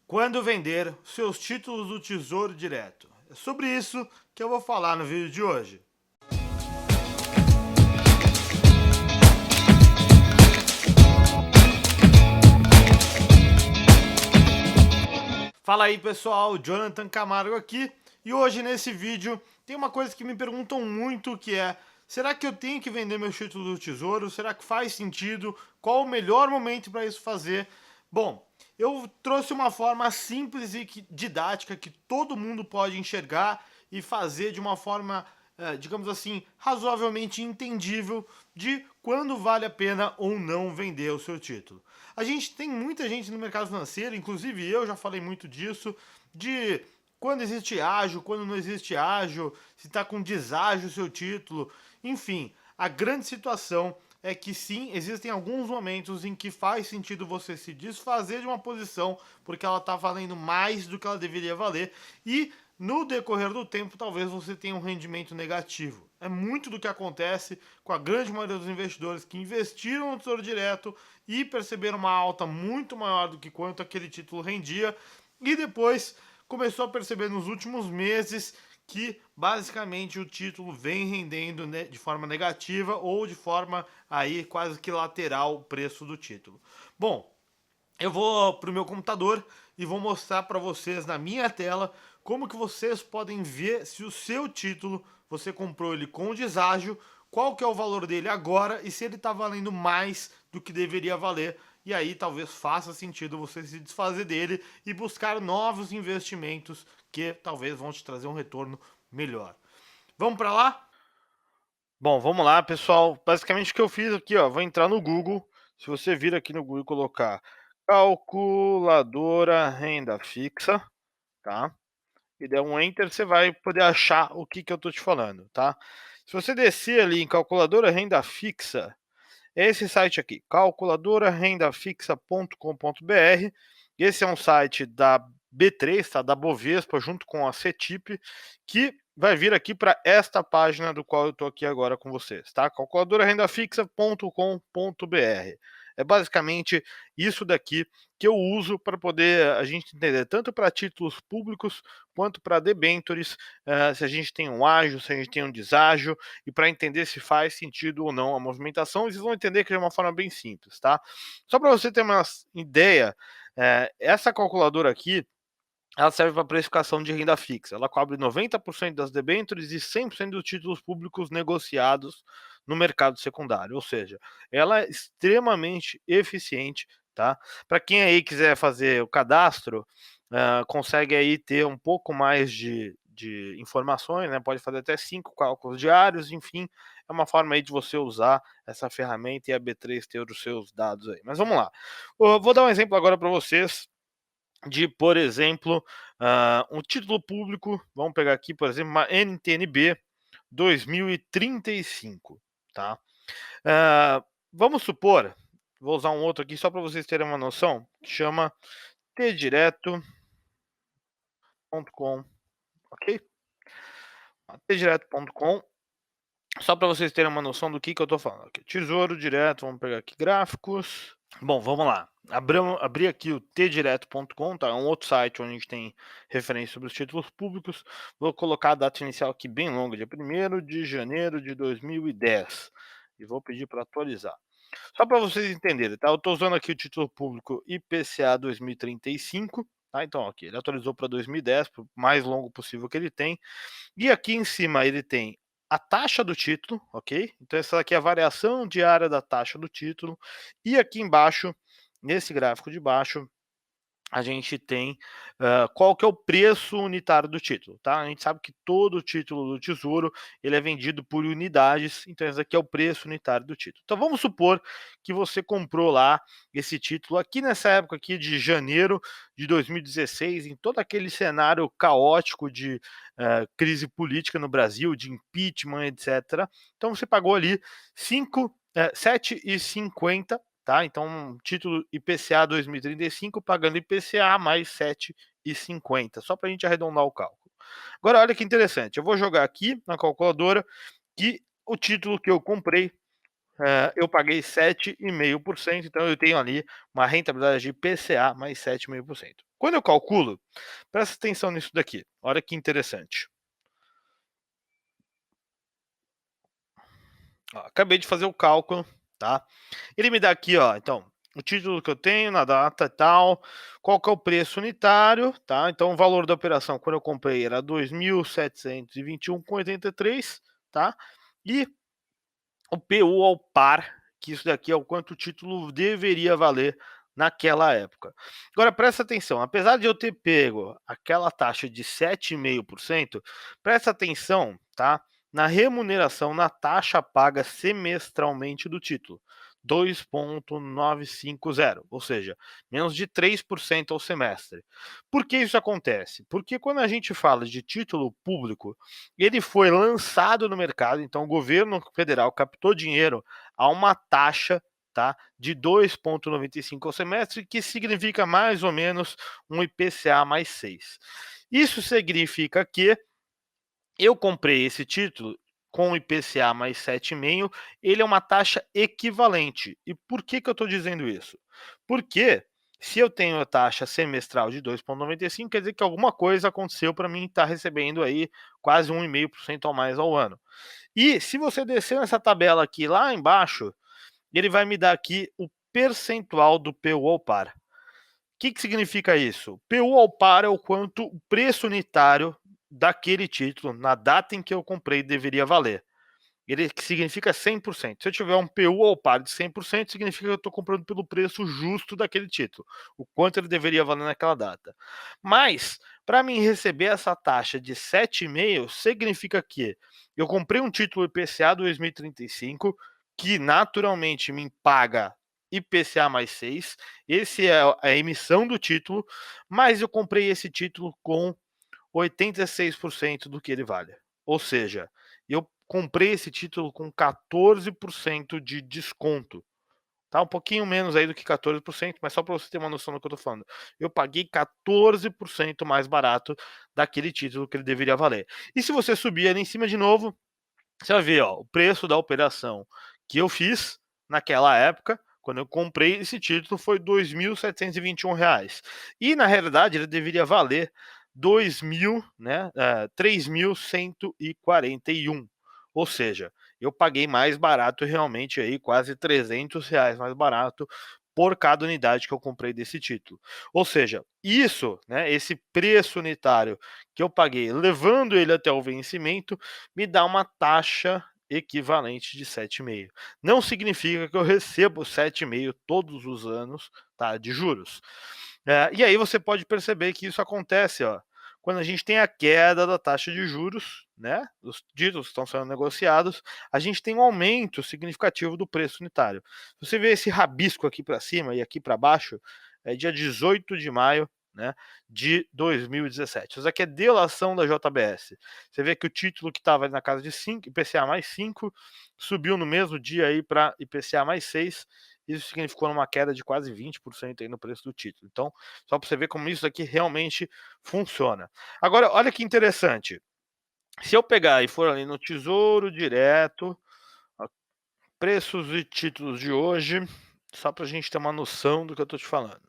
Quando vender seus títulos do Tesouro Direto. É sobre isso que eu vou falar no vídeo de hoje. Fala aí pessoal, Jonathan Camargo aqui e hoje nesse vídeo tem uma coisa que me perguntam muito que é: será que eu tenho que vender meus títulos do Tesouro? Será que faz sentido? Qual o melhor momento para isso fazer? Bom, eu trouxe uma forma simples e didática que todo mundo pode enxergar e fazer de uma forma, digamos assim, razoavelmente entendível de quando vale a pena ou não vender o seu título. A gente tem muita gente no mercado financeiro, inclusive eu já falei muito disso, de quando existe ágio, quando não existe ágio, se está com deságio o seu título, enfim, a grande situação é que sim, existem alguns momentos em que faz sentido você se desfazer de uma posição porque ela está valendo mais do que ela deveria valer e no decorrer do tempo talvez você tenha um rendimento negativo. É muito do que acontece com a grande maioria dos investidores que investiram no Tesouro Direto e perceberam uma alta muito maior do que quanto aquele título rendia e depois começou a perceber nos últimos meses que basicamente o título vem rendendo de forma negativa ou de forma aí quase que lateral o preço do título. Bom, eu vou para o meu computador e vou mostrar para vocês na minha tela como que vocês podem ver se o seu título você comprou ele com deságio, qual que é o valor dele agora e se ele está valendo mais do que deveria valer. E aí talvez faça sentido você se desfazer dele e buscar novos investimentos que talvez vão te trazer um retorno melhor. Vamos para lá? Bom, vamos lá, pessoal. Basicamente o que eu fiz aqui, ó, vou entrar no Google. Se você vir aqui no Google e colocar calculadora renda fixa, tá? E der um enter, você vai poder achar o que eu tô te falando, tá? Se você descer ali em calculadora renda fixa, é esse site aqui, calculadorarendafixa.com.br. Esse é um site da B3, tá? Da Bovespa, junto com a CETIP, que vai vir aqui para esta página do qual eu estou aqui agora com vocês, tá? calculadorarendafixa.com.br. É basicamente isso daqui que eu uso para poder a gente entender tanto para títulos públicos quanto para debentures, se a gente tem um ágio, se a gente tem um deságio, e para entender se faz sentido ou não a movimentação, vocês vão entender que é de uma forma bem simples, tá? Só para você ter uma ideia, essa calculadora aqui, ela serve para precificação de renda fixa. Ela cobre 90% das debêntures e 100% dos títulos públicos negociados no mercado secundário. Ou seja, ela é extremamente eficiente, tá? Para quem aí quiser fazer o cadastro, consegue aí ter um pouco mais de informações, né? Pode fazer até 5 cálculos diários, enfim, é uma forma aí de você usar essa ferramenta e a B3 ter os seus dados aí. Mas vamos lá. Eu vou dar um exemplo agora para vocês de, por exemplo, um título público, vamos pegar aqui, por exemplo, uma NTNB 2035, tá? Vamos supor, vou usar um outro aqui só para vocês terem uma noção, que chama tdireto.com, ok? tdireto.com, só para vocês terem uma noção do que eu estou falando. Aqui, Tesouro Direto, vamos pegar aqui gráficos. Bom, vamos lá. Abri aqui o tdireto.com, tá? É um outro site onde a gente tem referência sobre os títulos públicos. Vou colocar a data inicial aqui bem longa, dia 1º de janeiro de 2010. E vou pedir para atualizar. Só para vocês entenderem, tá? Eu estou usando aqui o título público IPCA 2035, tá? Então, aqui, ele atualizou para 2010, o mais longo possível que ele tem. E aqui em cima ele tem a taxa do título, ok? Então essa aqui é a variação diária da taxa do título. E aqui embaixo, nesse gráfico de baixo, a gente tem qual que é o preço unitário do título, tá? A gente sabe que todo título do Tesouro ele é vendido por unidades, então esse aqui é o preço unitário do título. Então vamos supor que você comprou lá esse título aqui nessa época aqui de janeiro de 2016, em todo aquele cenário caótico de crise política no Brasil, de impeachment, etc. Então você pagou ali 7,50, tá? Então, título IPCA 2035 pagando IPCA mais 7,50, só para a gente arredondar o cálculo. Agora, olha que interessante, eu vou jogar aqui na calculadora que o título que eu comprei eu paguei 7,5%, então eu tenho ali uma rentabilidade de IPCA mais 7,5%. Quando eu calculo, presta atenção nisso daqui, olha que interessante. Ó, acabei de fazer o cálculo, tá? Ele me dá aqui, ó, então, o título que eu tenho, na data e tal, qual que é o preço unitário, tá? Então, o valor da operação, quando eu comprei, era 2.721,83, tá? E o PU ao par, que isso daqui é o quanto o título deveria valer naquela época. Agora, presta atenção, apesar de eu ter pego aquela taxa de 7,5%, presta atenção, tá? Na remuneração, na taxa paga semestralmente do título, 2,950, ou seja, menos de 3% ao semestre. Por que isso acontece? Porque quando a gente fala de título público, ele foi lançado no mercado, então o governo federal captou dinheiro a uma taxa, tá, de 2,95 ao semestre, que significa mais ou menos um IPCA mais 6. Isso significa que eu comprei esse título com IPCA mais 7,5, ele é uma taxa equivalente. E por que eu estou dizendo isso? Porque se eu tenho a taxa semestral de 2,95, quer dizer que alguma coisa aconteceu para mim estar recebendo aí quase 1,5% a mais ao ano. E se você descer nessa tabela aqui lá embaixo, ele vai me dar aqui o percentual do PU ao par. O que significa isso? PU ao par é o quanto o preço unitário daquele título, na data em que eu comprei, deveria valer. Ele significa 100%. Se eu tiver um PU ao par de 100%, significa que eu estou comprando pelo preço justo daquele título, o quanto ele deveria valer naquela data. Mas, para mim receber essa taxa de 7,5%, significa que eu comprei um título IPCA 2035, que naturalmente me paga IPCA mais 6, esse é a emissão do título, mas eu comprei esse título com 86% do que ele vale. Ou seja, eu comprei esse título com 14% de desconto. Tá um pouquinho menos aí do que 14%, mas só para você ter uma noção do que eu tô falando. Eu paguei 14% mais barato daquele título que ele deveria valer. E se você subir ali em cima de novo, você vai ver, ó, o preço da operação que eu fiz naquela época, quando eu comprei esse título, foi R$ 2.721. E na realidade ele deveria valer 2.000, né, 3.141. Ou seja, eu paguei mais barato realmente aí, quase R$ 300 mais barato por cada unidade que eu comprei desse título. Ou seja, isso, né, esse preço unitário que eu paguei, levando ele até o vencimento, me dá uma taxa equivalente de 7,5. Não significa que eu recebo 7,5 todos os anos, tá, de juros. E aí você pode perceber que isso acontece, ó, quando a gente tem a queda da taxa de juros, né, os títulos estão sendo negociados, a gente tem um aumento significativo do preço unitário. Você vê esse rabisco aqui para cima e aqui para baixo, é dia 18 de maio, né, de 2017. Isso aqui é delação da JBS. Você vê que o título que estava na casa de 5, IPCA mais 5, subiu no mesmo dia aí para IPCA mais 6. Isso significou uma queda de quase 20% aí no preço do título. Então, só para você ver como isso aqui realmente funciona. Agora, olha que interessante. Se eu pegar e for ali no Tesouro Direto, preços e títulos de hoje, só para a gente ter uma noção do que eu estou te falando.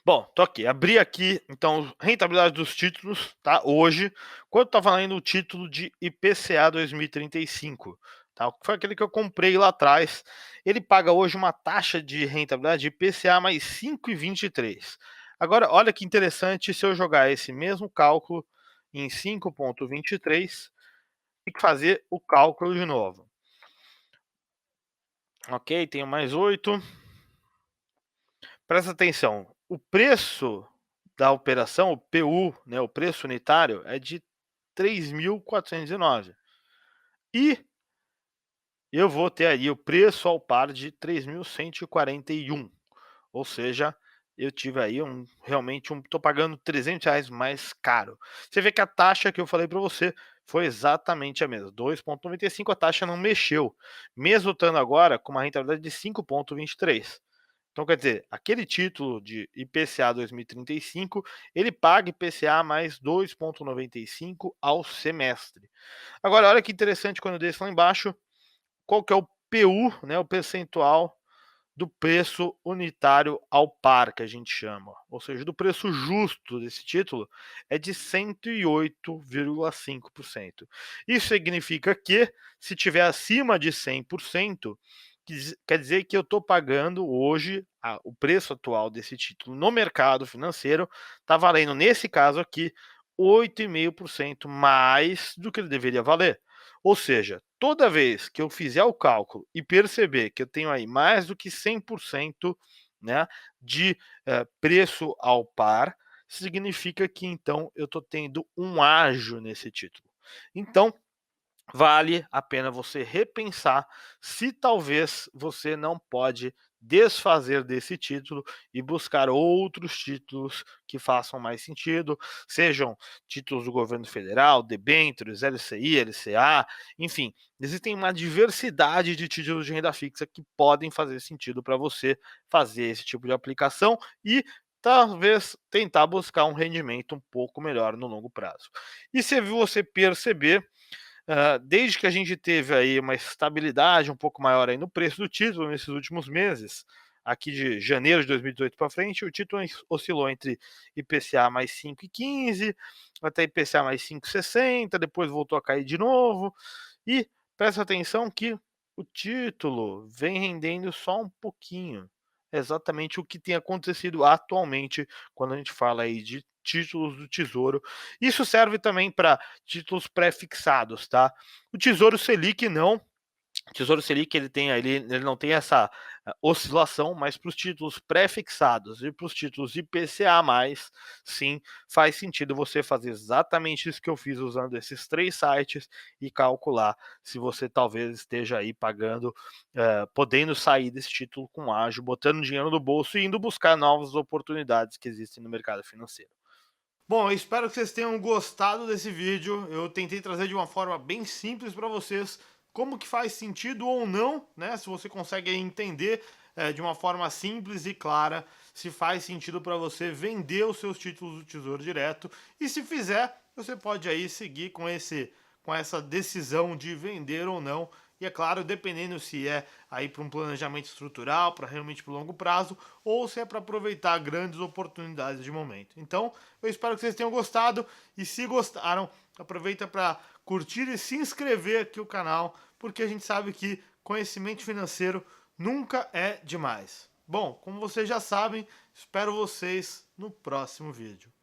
Bom, tô aqui, abri aqui, então, rentabilidade dos títulos, tá? Hoje, quanto tá valendo o título de IPCA 2035, tá? Foi aquele que eu comprei lá atrás. Ele paga hoje uma taxa de rentabilidade de IPCA mais 5,23. Agora, olha que interessante se eu jogar esse mesmo cálculo em 5,23 e fazer o cálculo de novo. Ok, tenho mais 8. Presta atenção, o preço da operação, o PU, né, o preço unitário, é de 3.409. E eu vou ter aí o preço ao par de 3.141. Ou seja, eu tive aí realmente tô pagando R$ 300 mais caro. Você vê que a taxa que eu falei para você foi exatamente a mesma, 2,95, a taxa não mexeu, mesmo estando agora com uma rentabilidade de 5,23. Então, quer dizer, aquele título de IPCA 2035, ele paga IPCA mais 2,95 ao semestre. Agora, olha que interessante quando eu desço lá embaixo, qual que é o PU, né, o percentual do preço unitário ao par, que a gente chama, ou seja, do preço justo desse título, é de 108,5%. Isso significa que, se tiver acima de 100%, quer dizer que eu estou pagando hoje, o preço atual desse título no mercado financeiro está valendo, nesse caso aqui, 8,5% mais do que ele deveria valer. Ou seja, toda vez que eu fizer o cálculo e perceber que eu tenho aí mais do que 100%, né, de preço ao par, significa que então eu estou tendo um ágio nesse título. Então, vale a pena você repensar se talvez você não pode desfazer desse título e buscar outros títulos que façam mais sentido, sejam títulos do governo federal, debêntures, LCI, LCA, enfim, existem uma diversidade de títulos de renda fixa que podem fazer sentido para você fazer esse tipo de aplicação e talvez tentar buscar um rendimento um pouco melhor no longo prazo. E se você perceber, desde que a gente teve aí uma estabilidade um pouco maior aí no preço do título nesses últimos meses, aqui de janeiro de 2018 para frente, o título oscilou entre IPCA mais 5,15 até IPCA mais 5,60, depois voltou a cair de novo. E presta atenção que o título vem rendendo só um pouquinho. É exatamente o que tem acontecido atualmente quando a gente fala aí de títulos do Tesouro. Isso serve também para títulos pré-fixados, tá? O Tesouro Selic não. O Tesouro Selic ele não tem essa oscilação, mas para os títulos pré-fixados e para os títulos IPCA+, sim, faz sentido você fazer exatamente isso que eu fiz usando esses 3 sites e calcular se você talvez esteja aí pagando, podendo sair desse título com ágio, botando dinheiro no bolso e indo buscar novas oportunidades que existem no mercado financeiro. Bom, eu espero que vocês tenham gostado desse vídeo. Eu tentei trazer de uma forma bem simples para vocês como que faz sentido ou não, né? Se você consegue entender de uma forma simples e clara se faz sentido para você vender os seus títulos do Tesouro Direto. E se fizer, você pode aí seguir com essa decisão de vender ou não. E é claro, dependendo se é aí para um planejamento estrutural, para realmente para longo prazo, ou se é para aproveitar grandes oportunidades de momento. Então, eu espero que vocês tenham gostado e se gostaram, aproveita para curtir e se inscrever aqui no canal, porque a gente sabe que conhecimento financeiro nunca é demais. Bom, como vocês já sabem, espero vocês no próximo vídeo.